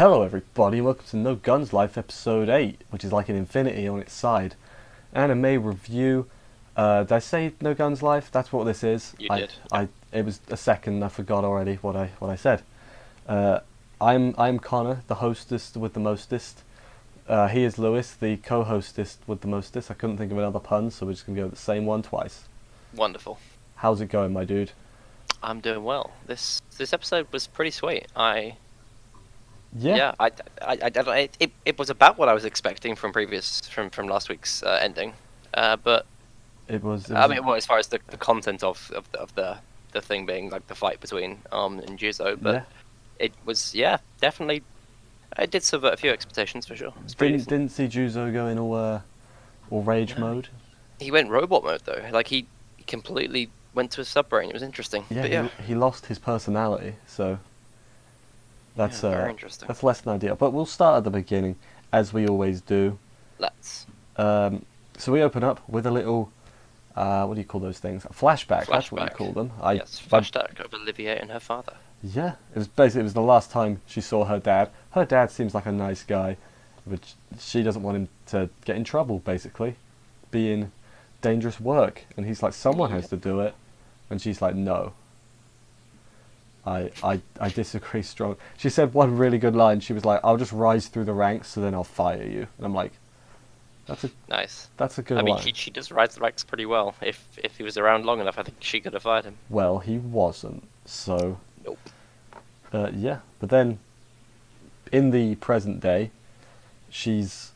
Hello everybody, and welcome to No Guns Life episode 8, which is like an infinity on its side. Anime review. Did I say No Guns Life? That's what this is. You did. Yep. It was a second, I forgot already what I said. Uh, I'm Connor, the hostess with the mostest. He is Lewis, the co-hostess with the mostest. I couldn't think of another pun, so we're just going to go with the same one twice. Wonderful. How's it going, my dude? I'm doing well. This episode was pretty sweet. Yeah, It was about what I was expecting from last week's ending. But it was. I mean, well, as far as the content of the thing being like the fight between and Juuzo, but yeah. it was definitely. It did subvert a few expectations for sure. It's pretty decent. Didn't see Juuzo go in all rage mode. He went robot mode though. Like he completely went to a subbrain. It was interesting. Yeah, But yeah. He lost his personality, so that's Very interesting. that's less than ideal. But we'll start at the beginning, as we always do. Let's. So we open up with a little, what do you call those things? A flashback. That's what you Flashback. call them. Yes, flashback of Olivier and her father. Yeah, it was the last time she saw her dad. Her dad seems like a nice guy, but she doesn't want him to get in trouble, basically, be in dangerous work. And he's like, someone has to do it, and she's like, no. I disagree strong. She said one really good line. She was like, I'll just rise through the ranks, so then I'll fire you. And I'm like, Nice. that's a good I mean, line. she does ride the ranks pretty well. If he was around long enough, I think she could have fired him. Well, he wasn't, so Nope. yeah. But then, in the present day, she's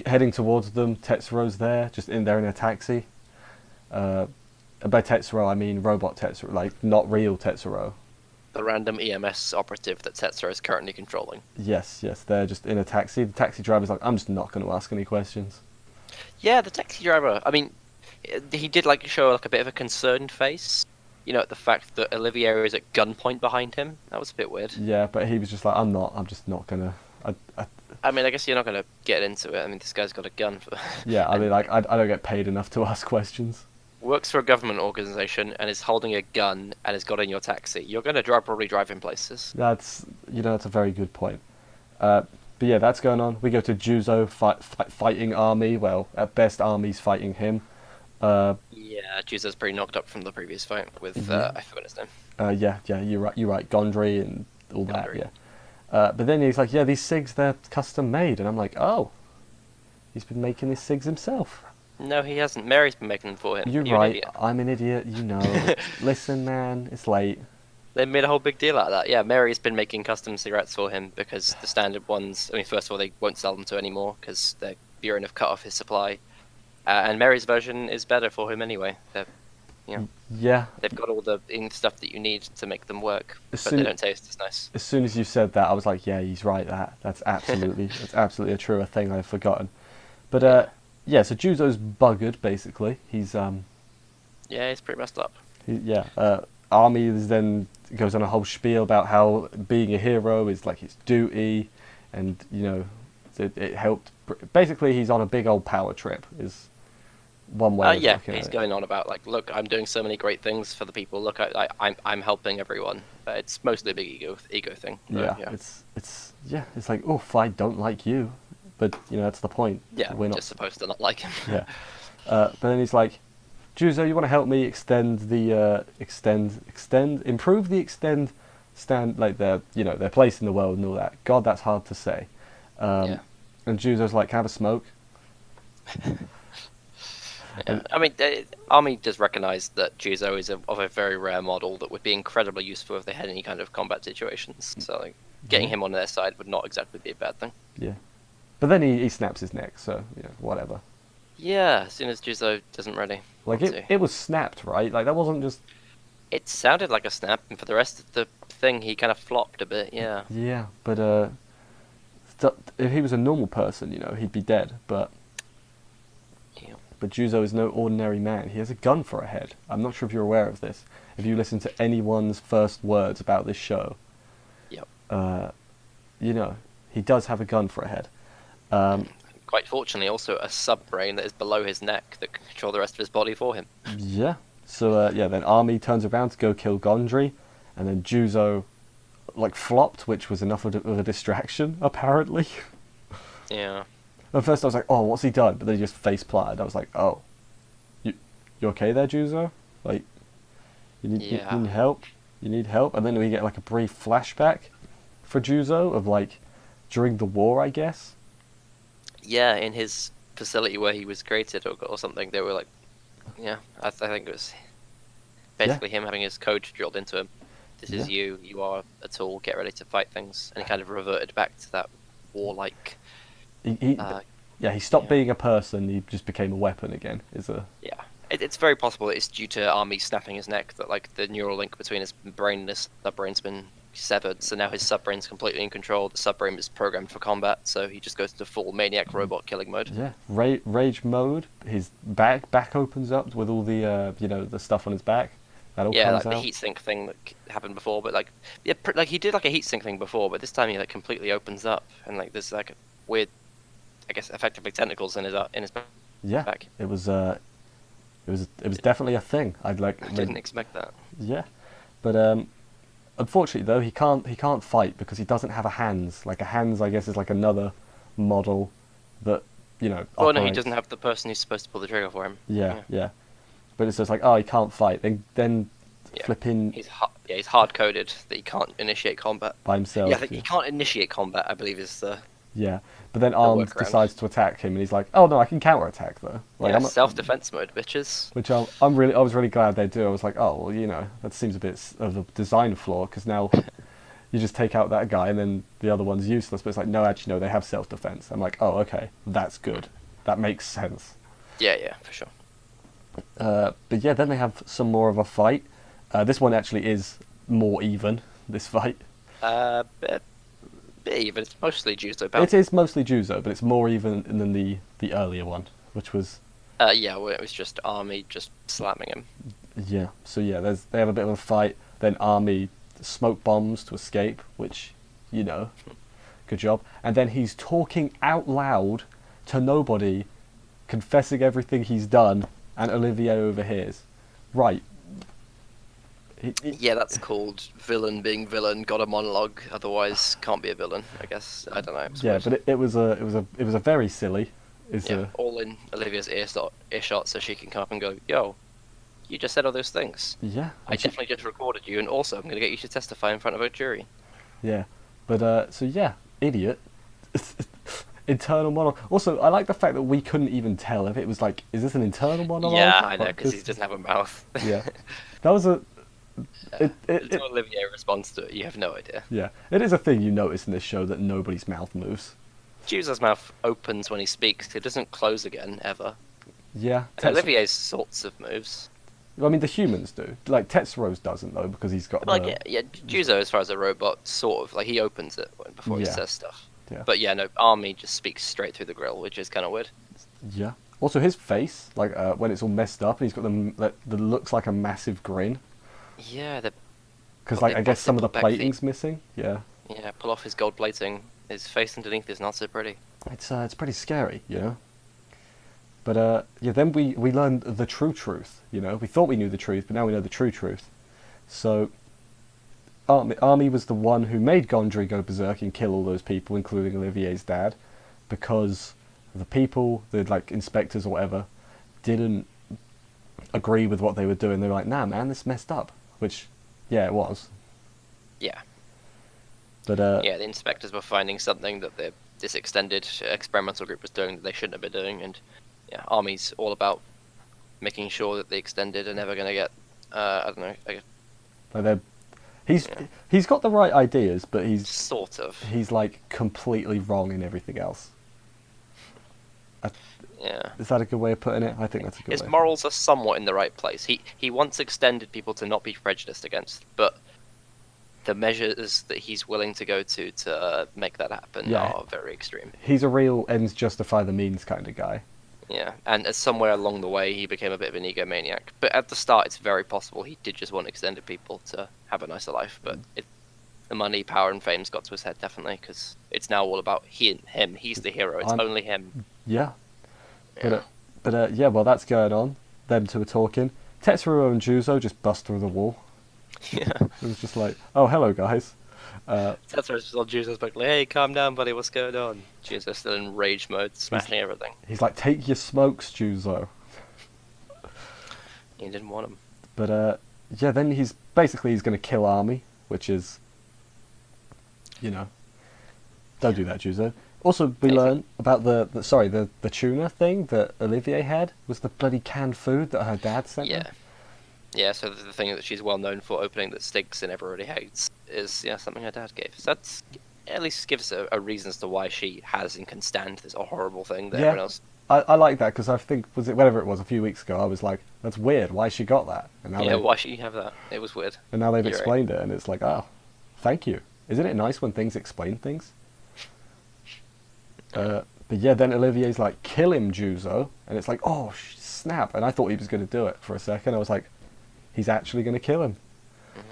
heading towards them. Tetsuro's there, just in there in a taxi. By Tetsuro, I mean robot Tetsuro, like not real Tetsuro. The random EMS operative that Tetsuo is currently controlling. Yes, they're just in a taxi. The taxi driver's like, I'm just not going to ask any questions. Yeah, the taxi driver. I mean, he did like show like a bit of a concerned face. You know, at the fact that Olivier is at gunpoint behind him. That was a bit weird. Yeah, but he was just like, I'm just not going to... I mean, I guess you're not going to get into it. I mean, this guy's got a gun for. Yeah, I mean, like, I don't get paid enough to ask questions. Works for a government organization and is holding a gun and has got in your taxi. You're going to probably drive him places. That's a very good point. But yeah, that's going on. We go to Juuzo fighting Army. Well, at best, Army's fighting him. Yeah, Juuzo's pretty knocked up from the previous fight with I forgot his name. Yeah, you're right. Gondry and all that. Gondry. Yeah. But then he's like, yeah, these SIGs, they're custom made, and I'm like, oh, he's been making these SIGs himself. No, he hasn't. Mary's been making them for him. You're right. I'm an idiot. You know. Listen, man, it's late. They made a whole big deal out of that. Yeah, Mary's been making custom cigarettes for him because the standard ones. I mean, first of all, they won't sell them to anymore because the Bureau have cut off his supply. And Mary's version is better for him anyway. Yeah. They've got all the stuff that you need to make them work, but they don't taste as nice. As soon as you said that, I was like, yeah, he's right. That's absolutely a truer thing I've forgotten. But yeah, so Juuzo's buggered basically. He's Yeah, he's pretty messed up. Army then goes on a whole spiel about how being a hero is like his duty, and you know, it helped. Basically, he's on a big old power trip. Is one way. Yeah, he's going on about like, look, I'm doing so many great things for the people. Look, I'm helping everyone. It's mostly a big ego thing. Yeah, it's like, oof, I don't like you, but you know that's the point. Yeah, we're just supposed to not like him. Yeah, but then he's like, Juuzo, you want to help me improve the stand like their place in the world and all that. God, that's hard to say. Yeah. And Juuzo's like, can I have a smoke? Yeah. I mean, Army does recognise that Juuzo is of a very rare model that would be incredibly useful if they had any kind of combat situations. So, like, getting him on their side would not exactly be a bad thing. Yeah, but then he snaps his neck, so whatever. Yeah, as soon as Juuzo isn't ready. Like it was snapped, right? Like that wasn't just. It sounded like a snap, and for the rest of the thing, he kind of flopped a bit. Yeah. Yeah, but if he was a normal person, he'd be dead. But Juuzo is no ordinary man. He has a gun for a head. I'm not sure if you're aware of this. If you listen to anyone's first words about this show, Yep. He does have a gun for a head. Quite fortunately, also a sub-brain that is below his neck that can control the rest of his body for him. Yeah. So then Army turns around to go kill Gondry, and then Juuzo like flopped, which was enough of a distraction apparently. Yeah. At first I was like, oh, what's he done? But then he just face planted. I was like, oh, you okay there, Juzo? Like, you Yeah. need help? You need help? And then we get like a brief flashback for Juzo of like during the war, I guess. Yeah, in his facility where he was created or something, they were like, yeah, I think it was basically him having his code drilled into him. This is Yeah. you are a tool, get ready to fight things. And he kind of reverted back to that warlike. He Uh, he stopped yeah. being a person. He just became a weapon again. Is a Yeah. It's very possible that it's due to Army snapping his neck that like the neural link between his brain and his subbrain's been severed, so now his subbrain's completely in control. The subbrain is programmed for combat, so he just goes into full maniac robot killing mode. yeah rage mode. His back opens up with all the the stuff on his back. That all Yeah, comes like the out. heatsink thing that happened before, but like yeah, like he did like a heatsink thing before, but this time he like completely opens up and like there's like a weird, I guess, effectively tentacles in his Yeah, back. it was definitely a thing. I'd like. I didn't expect that. Yeah, but unfortunately though he can't fight because he doesn't have a hands. Like a hands, I guess, is like another model that Oh no, he operates. doesn't have the person who's supposed to pull the trigger for him. Yeah, yeah. But it's just like, oh, he can't fight. Then Yeah. flipping He's hard coded that he can't initiate combat. by himself. Yeah, I think he can't initiate combat, I believe is the Yeah, but then Arms workaround. decides to attack him, and he's like, "Oh no, I can counterattack though." Like, yeah, I'm not- self-defense mode, bitches. which I was really glad they do. I was like, "Oh well, that seems a bit of a design flaw because now you just take out that guy, and then the other one's useless." But it's like, no, actually, no, they have self-defense. I'm like, "Oh, okay, that's good. That makes sense." Yeah, for sure. But yeah, then they have some more of a fight. This one actually is more even. This fight. Bit even. It's mostly Juuzo bound. It is mostly Juzo, but it's more even than the earlier one, which was Yeah, well, it was just Army just slamming him. yeah. So yeah, they have a bit of a fight. Then Army smoke bombs to escape, which good job. And then he's talking out loud to nobody, confessing everything he's done, and Olivier overhears. Right. Yeah, that's called villain being villain. Got a monologue, otherwise can't be a villain. I guess I don't know. Yeah, but it was a very silly. All in Olivia's earshot, so she can come up and go, "Yo, you just said all those things. Yeah. I definitely just recorded you, and also I'm going to get you to testify in front of a jury." Yeah, but so yeah, idiot. Internal monologue. Also, I like the fact that we couldn't even tell if it was like, is this an internal monologue? Yeah, I know, Like, because he doesn't have a mouth. Yeah, that was a. Until Olivier responds to it, you have no idea. Yeah, it is a thing you notice in this show that nobody's mouth moves. Juuzo's mouth opens when he speaks. It doesn't close again, ever. Yeah, Olivier's sorts of moves. I mean, the humans do. Like Tetsuro's doesn't though because he's got Like, the. yeah, Juuzo, as far as a robot, sort of. Like, he opens it before he Yeah. says stuff. Yeah. But yeah, no, Army just speaks straight through the grill, which is kind of weird. Yeah. Also, his face, like when it's all messed up, and he's got the looks like a massive grin. Yeah, Because Well, like they I guess some of the put back the- plating's missing. Yeah. pull off his gold plating. His face underneath is not so pretty. It's pretty scary, But yeah, then we learned the true truth. We thought we knew the truth, but now we know the true truth. So Army was the one who made Gondry go berserk and kill all those people, including Olivier's dad, because the people, the like inspectors or whatever, didn't agree with what they were doing. They were like, "Nah, man, this messed up." Which, yeah, it was. Yeah. But Yeah, the inspectors were finding something that this extended experimental group was doing that they shouldn't have been doing, and yeah, Army's all about making sure that the extended are never going to get, I don't know, like he's got the right ideas, but sort of. he's like completely wrong in everything else. Yeah. Is that a good way of putting it? I think that's a good His way. morals are somewhat in the right place. He wants extended people to not be prejudiced against, but the measures that he's willing to go to make that happen are very extreme. He's a real ends justify the means kind of guy. Yeah, and somewhere along the way he became a bit of an egomaniac. But at the start, it's very possible he did just want extended people to have a nicer life. But the money, power, and fame's got to his head, definitely, because it's now all about him. He's the hero. It's only him. Yeah. Yeah. But yeah, well, that's going on. Them two are talking. Tetsuro and Juzo just bust through the wall. Yeah. It was just like, oh, hello, guys. Tetsuro's on Juuzo's back, like, hey, calm down, buddy, what's going on? Juuzo's still in rage mode, smashing everything. He's like, take your smokes, Juzo. He didn't want him. But yeah, then he's going to kill Army, which is, you know, don't do that, Juzo. Also, we learn about the tuna thing that Olivier had was the bloody canned food that her dad sent her. Yeah. Yeah, so the thing that she's well known for opening that stinks and everybody hates is something her dad gave. So that's at least gives a reason as to why she has and can stand this horrible thing that everyone else. I like that because I think whenever it was a few weeks ago, I was like, that's weird. Why she got that? And now Why should you have that? It was weird. And now they've You're explained it, and it's like, oh, thank you. Isn't it nice when things explain things? But yeah, then Olivier's like, kill him, Juzo, and it's like, oh snap! And I thought he was going to do it for a second. I was like, he's actually going to kill him. Mm-hmm.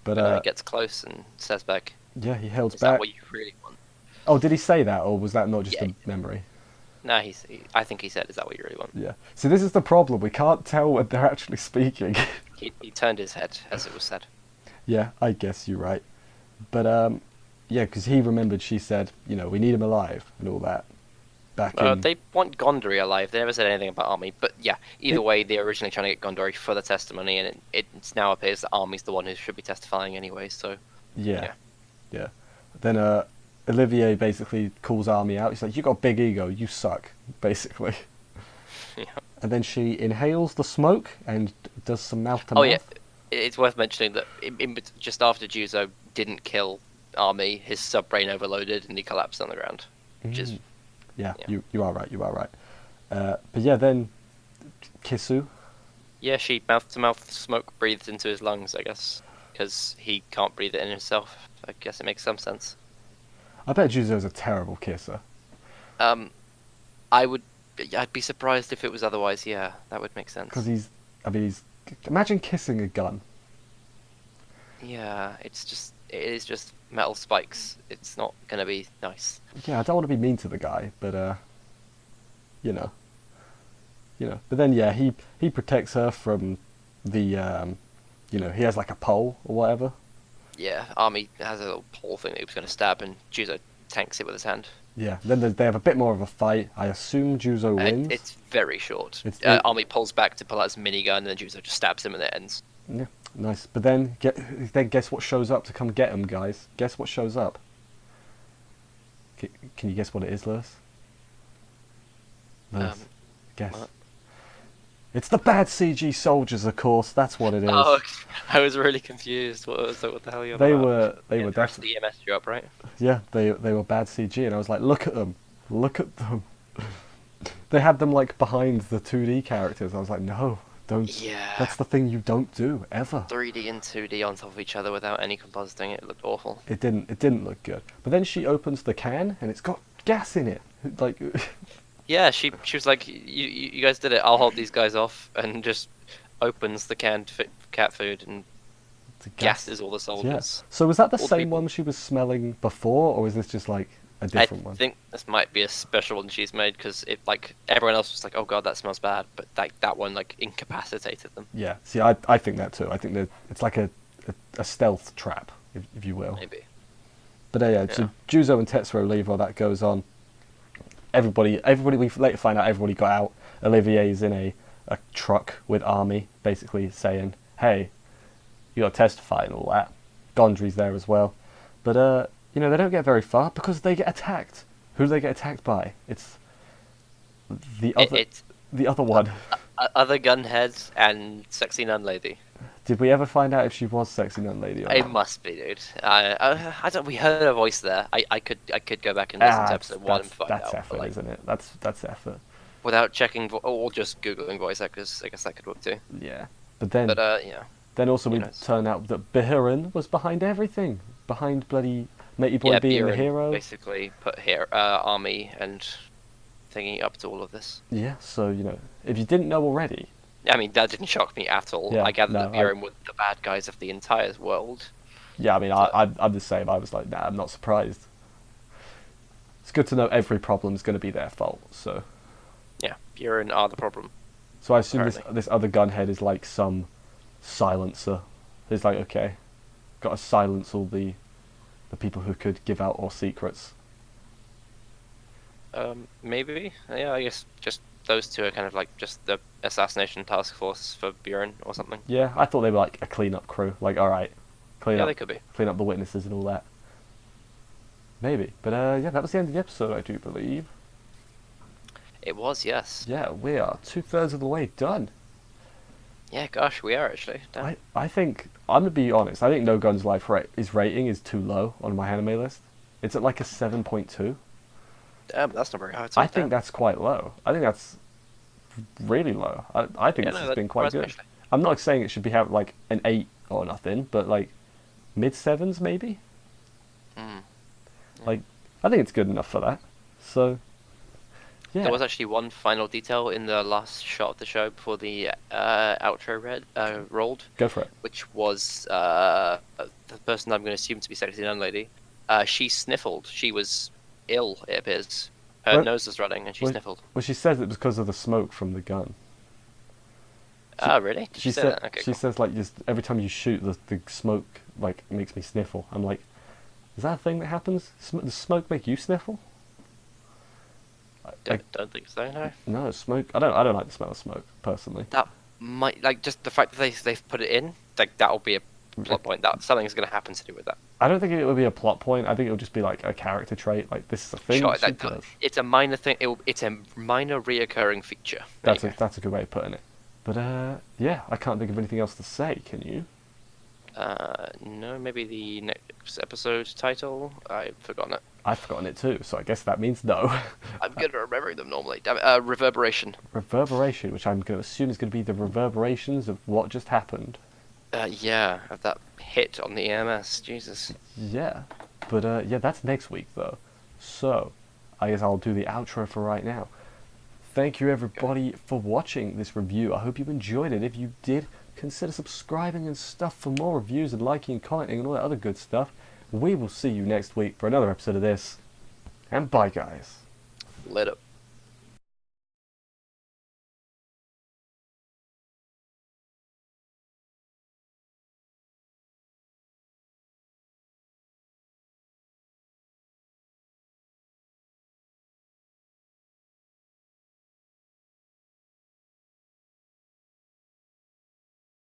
But then it gets close and says back. Yeah, he holds Is back. that what you really want? Oh, did he say that, or was that not just a memory? No, I think he said, "Is that what you really want?" Yeah. So this is the problem. We can't tell when they're actually speaking. He turned his head as it was said. Yeah, I guess you're right. But yeah, because he remembered she said, you know, we need him alive and all that. They want Gondori alive. They never said anything about Army. But yeah, either way, they're originally trying to get Gondori for the testimony, and it now appears that Army's the one who should be testifying anyway. So yeah. Then Olivier basically calls Army out. He's like, you got a big ego, you suck, basically. Yeah. And then she inhales the smoke and does some mouth to mouth. Oh yeah, it's worth mentioning that just after Juzo didn't kill Army, his sub-brain overloaded and he collapsed on the ground. Which is yeah. You are right. But yeah, then Kisu. Yeah, she mouth-to-mouth smoke breathed into his lungs, I guess, because he can't breathe it in himself. I guess it makes some sense. I bet Juzo's a terrible kisser. I'd be surprised if it was otherwise. Yeah, that would make sense. Because imagine kissing a gun. Yeah, it is just metal spikes. It's not gonna be nice. Yeah, I don't want to be mean to the guy, but you know. But then yeah, he protects her from the he has like a pole or whatever. Yeah, Army has a little pole thing that he was gonna stab, and Juzo tanks it with his hand. Yeah, then they have a bit more of a fight. I assume Juzo wins. It's very short. Army pulls back to pull out his minigun, and then Juzo just stabs him, and it ends. Yeah, nice. But then guess what shows up to come get him, guys? Guess what shows up? Can you guess what it is, Lewis? Lewis, guess. What? It's the bad CG soldiers, of course. That's what it is. Oh, I was really confused. What the hell are you on They about? were The definitely EMS you up, right? Yeah, they were bad CG, and I was like, look at them. They had them like behind the 2D characters. I was like, no, don't. Yeah. That's the thing you don't do ever. 3D and 2D on top of each other without any compositing. It looked awful. It didn't look good. But then she opens the can, and it's got gas in it. Like. Yeah, she was like, you guys did it. I'll hold these guys off, and just opens the canned cat food and gasses all the soldiers. Yeah. So was that the All the same people. one she was smelling before, or was this just like a different one? I think this might be a special one she's made because it like everyone else was like, oh god, that smells bad, but that one like incapacitated them. Yeah. See, I think that too. I think that it's like a stealth trap, if you will. Maybe. But yeah. So Juzo and Tetsuro leave while that goes on. Everybody, we later find out everybody got out. Olivier's in a truck with Army, basically saying, hey, you got to testify and all that. Gondry's there as well. But, they don't get very far because they get attacked. Who do they get attacked by? It's the other one. Other gunheads and sexy nun lady. Did we ever find out if she was sexy nun lady or It not? must be, dude. I don't. We heard her voice there. I could go back and listen to episode 1 and find out. That's effort, like, isn't it? That's effort. without checking or just googling voice actors. I guess that could work too. Yeah, but then Yeah. then also we knows? turn out that Behiran was behind everything, behind bloody Matey Boy being the Biren hero. basically put here Army and thingy up to all of this. Yeah, so if you didn't know already. I mean, that didn't shock me at all. Yeah, I gathered no, that Biren were the bad guys of the entire world. Yeah, I mean, I'm the same. I was like, nah, I'm not surprised. It's good to know every problem's going to be their fault. So Yeah, Biren are the problem. I assume Apparently. this other gunhead is like some silencer. It's like, okay, got to silence all the the people who could give out all secrets. Maybe. Yeah, I guess just those two are kind of like just the assassination task force for Buren or something. Yeah, I thought they were like a clean-up crew. Like, all right, Yeah, they could be. clean up the witnesses and all that. Maybe, but yeah, that was the end of the episode, I do believe. It was, yes. Yeah, we are 2/3 of the way done. Yeah, gosh, we are actually. Damn. I think I'm gonna be honest. I think No Guns Life his rating is too low on my anime list. It's at like a 7.2. Damn, that's not very high. I think that's quite low. I think that's really low. I think Yeah, this no, has that been quite surprised me, good. actually. I'm not saying it should be have like an 8 or nothing, but like mid-7s maybe. Mm. Like I think it's good enough for that. So yeah, There was actually one final detail in the last shot of the show before the outro rolled, go for it. which was the person I'm going to assume to be Sexy Nun Lady. She sniffled. She was ill, it appears. Her Well- nose was running and she well- sniffled. Well, she says it was because of the smoke from the gun. Oh, really? Did She she say said that? Okay, she cool. says like just every time you shoot, the smoke like makes me sniffle. I'm like, is that a thing that happens? Does smoke make you sniffle? Don't think so, no. No, smoke. I don't like the smell of smoke personally. That might, like, just the fact that they've put it in, like, that'll be a plot point. That something's going to happen to do with that. I don't think it would be a plot point. I think it would just be like a character trait. Like this is a thing Sure, that she that, does. it's a minor thing. It's a minor reoccurring feature. There you go. That's a good way of putting it. But yeah, I can't think of anything else to say. Can you? No, maybe the next episode title. I've forgotten it. I've forgotten it too, so I guess that means no. I'm good at remembering them normally. Damn it. Reverberation. Reverberation, which I'm going to assume is going to be the reverberations of what just happened. Yeah, of that hit on the EMS. Jesus. Yeah, but yeah, that's next week though. So, I guess I'll do the outro for right now. Thank you everybody for watching this review. I hope you enjoyed it. If you did, consider subscribing and stuff for more reviews and liking and commenting and all that other good stuff. We will see you next week for another episode of this. And bye guys. Lit up.